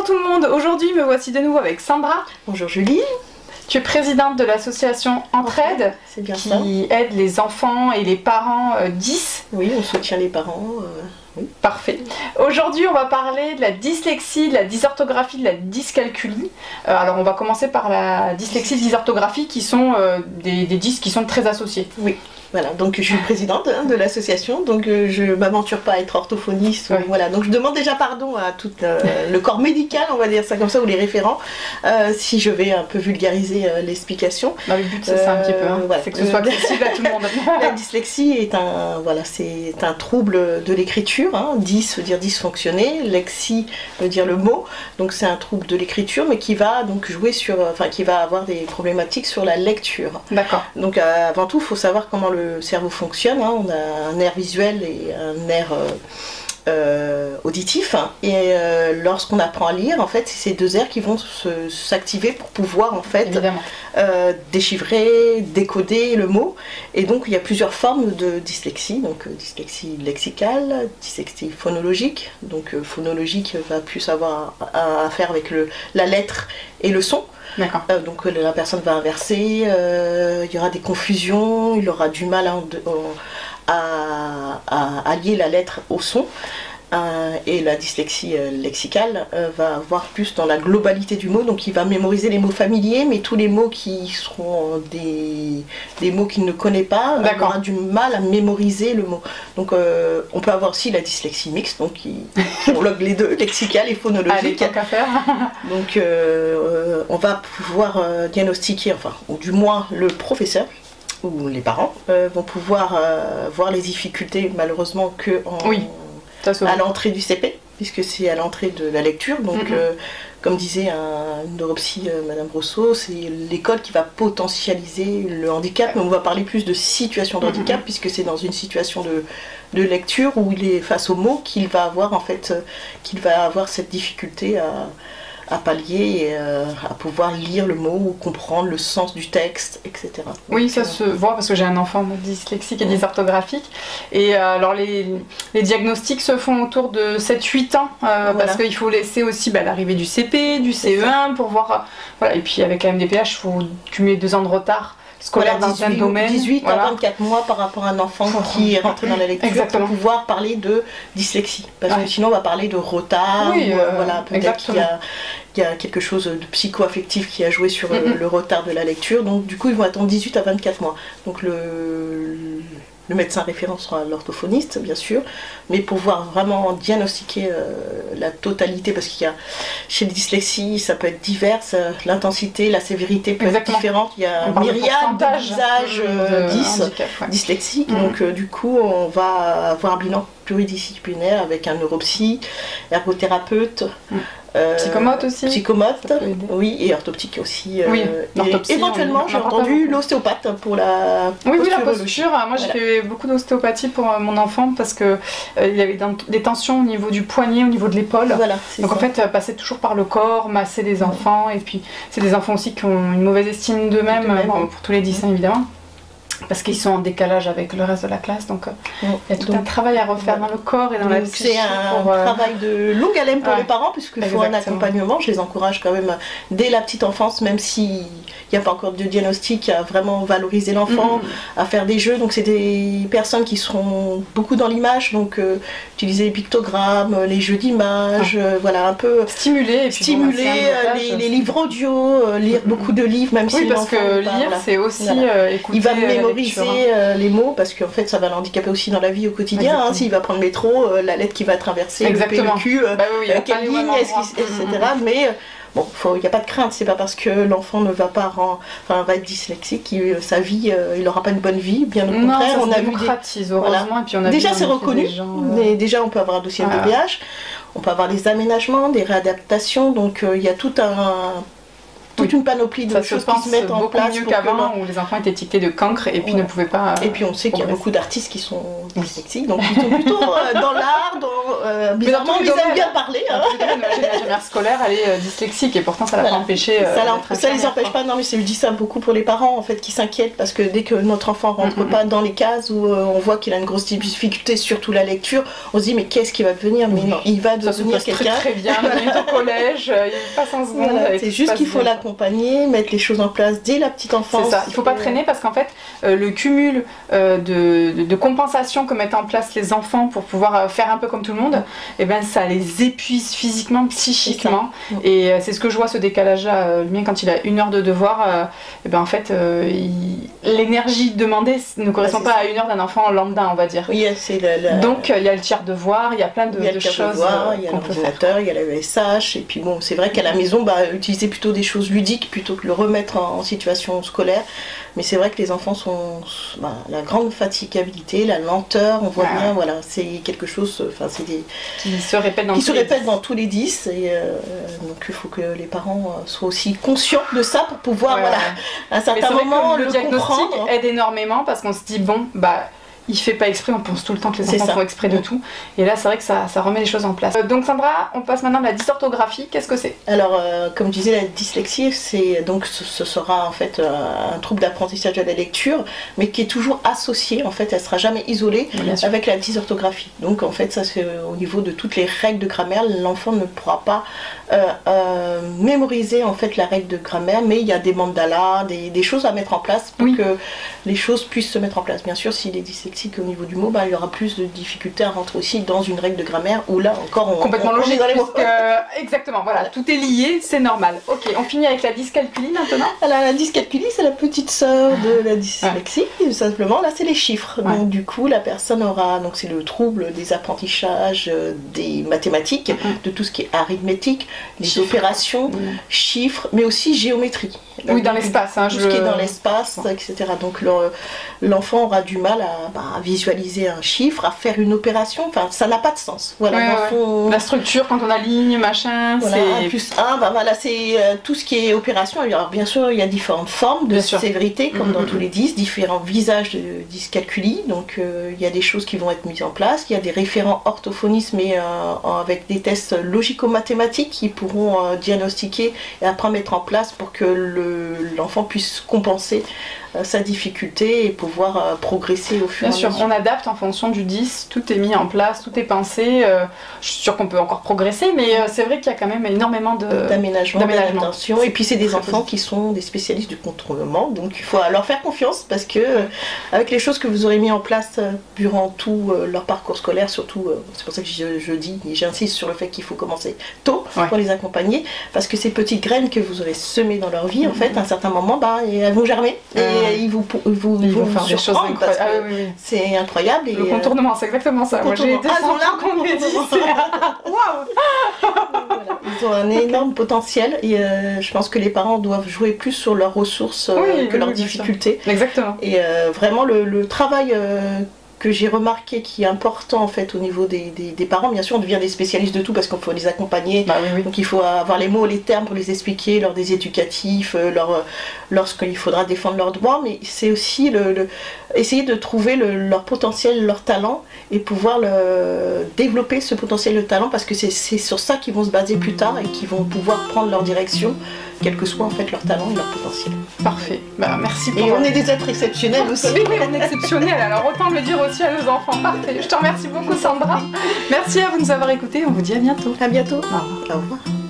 tout le monde, aujourd'hui me voici de nouveau avec Sandra. Bonjour Julie. Tu es présidente de l'association Entraide, qui aide les enfants et les parents 10. Oui, on soutient les parents. Oui. Parfait. Aujourd'hui, on va parler de la dyslexie, de la dysorthographie, de la dyscalculie. Alors, on va commencer par la dyslexie, dysorthographie, qui sont des dys qui sont très associés. Oui. Voilà, donc je suis présidente de l'association, donc je ne m'aventure pas à être orthophoniste. Oui. Voilà, donc je demande déjà pardon à tout le corps médical, on va dire ça comme ça, ou les référents, si je vais un peu vulgariser l'explication. Le but c'est ça un petit peu, hein. Voilà. C'est que ce soit accessible à tout le monde. La dyslexie est un trouble de l'écriture, hein. Dys veut dire dysfonctionner, lexie veut dire le mot, donc c'est un trouble de l'écriture, mais qui va donc jouer sur, qui va avoir des problématiques sur la lecture. D'accord. Donc avant tout, il faut savoir comment le cerveau fonctionne, hein. On a un nerf visuel et un nerf auditif, hein. Et lorsqu'on apprend à lire, en fait, c'est ces deux nerfs qui vont s'activer pour pouvoir en fait déchiffrer, décoder le mot. Et donc il y a plusieurs formes de dyslexie, donc dyslexie lexicale, dyslexie phonologique. Donc phonologique va plus avoir à faire avec la lettre et le son. Donc la personne va inverser, il y aura des confusions, il aura du mal à lier la lettre au son. Et la dyslexie lexicale va avoir plus dans la globalité du mot, donc il va mémoriser les mots familiers, mais tous les mots qui seront des mots qu'il ne connaît pas, il aura du mal à mémoriser le mot. Donc on peut avoir aussi la dyslexie mixte, donc qui englobe les deux, lexicale et phonologique. Allez, tant qu'à faire. Donc on va pouvoir diagnostiquer, ou du moins le professeur ou les parents vont pouvoir voir les difficultés malheureusement que à l'entrée du CP, puisque c'est à l'entrée de la lecture. Donc, comme disait une neuropsy, Madame Rousseau, c'est l'école qui va potentialiser le handicap, mais on va parler plus de situation de handicap, puisque c'est dans une situation de lecture où il est face aux mots qu'il va avoir cette difficulté à pallier et à pouvoir lire le mot ou comprendre le sens du texte, etc. Oui, ça se voit parce que j'ai un enfant dyslexique et dysorthographique. Et alors les diagnostics se font autour de 7-8 ans parce qu'il faut laisser aussi l'arrivée du CP, du CE1 pour voir. Voilà. Et puis avec la MDPH, il faut cumuler 2 ans de retard scolaire dans un domaine. 18 à 24 mois par rapport à un enfant qui est rentré dans la lecture pour pouvoir parler de dyslexie. Parce que sinon on va parler de retard, peut-être qu'il y a quelque chose de psycho-affectif qui a joué sur le retard de la lecture. Donc du coup ils vont attendre 18 à 24 mois. Donc le médecin référent sera l'orthophoniste, bien sûr, mais pour pouvoir vraiment diagnostiquer la totalité, parce qu'il y a, chez les dyslexies, ça peut être divers, l'intensité, la sévérité peut être différente, il y a un myriade de visages dyslexiques, donc du coup on va avoir un bilan pluridisciplinaire avec un neuropsy, ergothérapeute, psychomote aussi. Psychomote, oui, et orthoptique aussi. Et éventuellement, j'ai entendu l'ostéopathe pour la posture. Oui, la posture. Moi, j'ai fait beaucoup d'ostéopathie pour mon enfant parce que il y avait des tensions au niveau du poignet, au niveau de l'épaule. Donc en fait, passer toujours par le corps, masser les enfants. Et puis, c'est des enfants aussi qui ont une mauvaise estime d'eux-mêmes, pour tous les 10 évidemment. Parce qu'ils sont en décalage avec le reste de la classe, donc il y a tout un travail à refaire dans le corps et dans la psyché. C'est un travail de longue haleine pour les parents, puisqu'il faut un accompagnement. Je les encourage quand même dès la petite enfance, même s'il n'y a pas encore de diagnostic, à vraiment valoriser l'enfant, à faire des jeux. Donc c'est des personnes qui seront beaucoup dans l'image, donc utiliser les pictogrammes, les jeux d'images, un peu stimuler les livres audio, lire beaucoup de livres, même si parce que lire c'est aussi écouter. Il va mémoriser les mots, parce qu'en fait ça va l'handicaper aussi dans la vie au quotidien, hein. S'il va prendre le métro, la lettre qui va traverser, le PQ, quelle ligne, etc. Mais bon, il n'y a pas de crainte, c'est pas parce que l'enfant ne va pas va être dyslexique, sa vie, il n'aura pas une bonne vie, bien au contraire. On a vu heureusement, et puis on a déjà c'est reconnu, mais déjà on peut avoir un dossier MDPH, on peut avoir des aménagements, des réadaptations, donc il y a tout toute une panoplie de choses qui se mettent en place. Beaucoup mieux qu'avant, où les enfants étaient étiquetés de cancre et puis ne pouvaient pas. Et puis on sait qu'il y a beaucoup d'artistes qui sont dyslexiques, donc ils sont plutôt dans l'art, bizarrement ils aiment bien parler. Ma mère scolaire, elle est dyslexique et pourtant ça l'a pas empêché. Ça les empêche pas, non mais je dis ça beaucoup pour les parents en fait qui s'inquiètent parce que dès que notre enfant rentre pas dans les cases où on voit qu'il a une grosse difficulté, surtout la lecture, on se dit mais qu'est-ce qu'il va devenir? Mais non, il va devenir quelqu'un. Très bien, il est au collège, il passe en seconde. C'est juste qu'il faut l'accompagner, mettre les choses en place dès la petite enfance. C'est ça, il faut pas traîner parce qu'en fait le cumul de compensation que mettent en place les enfants pour pouvoir faire un peu comme tout le monde, et ben ça les épuise physiquement, psychiquement. Et c'est ce que je vois, ce décalage-là. Le mien, quand il a 1 heure de devoir, et ben en fait l'énergie demandée ne correspond pas à 1 heure d'un enfant lambda, on va dire. Oui, donc il y a le tiers devoir, il y a plein de choses. Il y a l'ordinateur, il y a le ESH, et puis bon, c'est vrai qu'à la maison, utiliser plutôt des choses ludiques plutôt que le remettre en situation scolaire. Mais c'est vrai que les enfants sont la grande fatigabilité, la lenteur, on voit bien, voilà, c'est quelque chose, qui se répète dans tous les 10, et donc il faut que les parents soient aussi conscients de ça pour pouvoir, à un certain moment, le diagnostic aide énormément parce qu'on se dit il fait pas exprès, on pense tout le temps que les enfants font exprès de tout. Et là, c'est vrai que ça remet les choses en place. Donc Sandra, on passe maintenant à la dysorthographie. Qu'est-ce que c'est? Alors, comme je disais, la dyslexie, ce sera en fait un trouble d'apprentissage de la lecture, mais qui est toujours associé, en fait, elle sera jamais isolée avec la dysorthographie. Donc, en fait, ça c'est au niveau de toutes les règles de grammaire, l'enfant ne pourra pas mémoriser en fait la règle de grammaire, mais il y a des mandalas, des choses à mettre en place pour que les choses puissent se mettre en place. Bien sûr, s'il est dyslexique au niveau du mot, il y aura plus de difficultés à rentrer aussi dans une règle de grammaire où là encore on complètement logique dans les mots. Exactement, voilà, tout est lié, c'est normal. Ok, on finit avec la dyscalculie maintenant. Alors la dyscalculie, c'est la petite sœur de la dyslexie, simplement là c'est les chiffres. Donc du coup la personne aura, donc c'est le trouble des apprentissages des mathématiques, de tout ce qui est arithmétique, les opérations, chiffres, mais aussi géométrie. Oui, dans l'espace. Tout ce qui est dans l'espace, etc. Donc l'enfant aura du mal à visualiser un chiffre, à faire une opération, enfin ça n'a pas de sens. Voilà, La structure, quand on a ligne, machin, c'est... plus 1, c'est tout ce qui est opération. Alors bien sûr, il y a différentes formes de sévérité, comme dans tous les 10, différents visages de dyscalculie. Donc il y a des choses qui vont être mises en place, il y a des référents orthophonistes, mais avec des tests logico-mathématiques qui pourront diagnostiquer et après mettre en place pour que l'enfant puisse compenser sa difficulté et pouvoir progresser au fur et à mesure. Bien sûr, on adapte en fonction du 10, tout est mis en place, tout est pensé. Je suis sûre qu'on peut encore progresser, mais c'est vrai qu'il y a quand même énormément d'aménagement, d'attention. Et puis c'est des enfants qui sont des spécialistes du contournement, donc il faut leur faire confiance parce que avec les choses que vous aurez mis en place durant tout leur parcours scolaire, surtout, c'est pour ça que j'insiste sur le fait qu'il faut commencer tôt pour les accompagner, parce que ces petites graines que vous aurez semées dans leur vie, en fait, à un certain moment, elles vont germer. Ils vont faire des choses incroyables. C'est incroyable. Le contournement, c'est exactement ça. Moi j'ai été Ils ont un énorme potentiel et je pense que les parents doivent jouer plus sur leurs ressources que leurs difficultés. Exactement. Et vraiment le travail que j'ai remarqué qui est important en fait au niveau des parents, bien sûr on devient des spécialistes de tout parce qu'il faut les accompagner, donc il faut avoir les mots, les termes pour les expliquer lors des éducatifs, lorsqu'il faudra défendre leurs droits, mais c'est aussi essayer de trouver leur potentiel, leur talent et pouvoir développer ce potentiel de talent parce que c'est sur ça qu'ils vont se baser plus tard et qu'ils vont pouvoir prendre leur direction, quel que soit en fait leur talent et leur potentiel. Parfait, merci pour... Et on est des êtres exceptionnels aussi. Oui, on est exceptionnels, alors autant le dire aussi à nos enfants. Parfait, je te remercie beaucoup Sandra. Merci à vous de nous avoir écoutés, on vous dit à bientôt. À bientôt. Au revoir. Au revoir.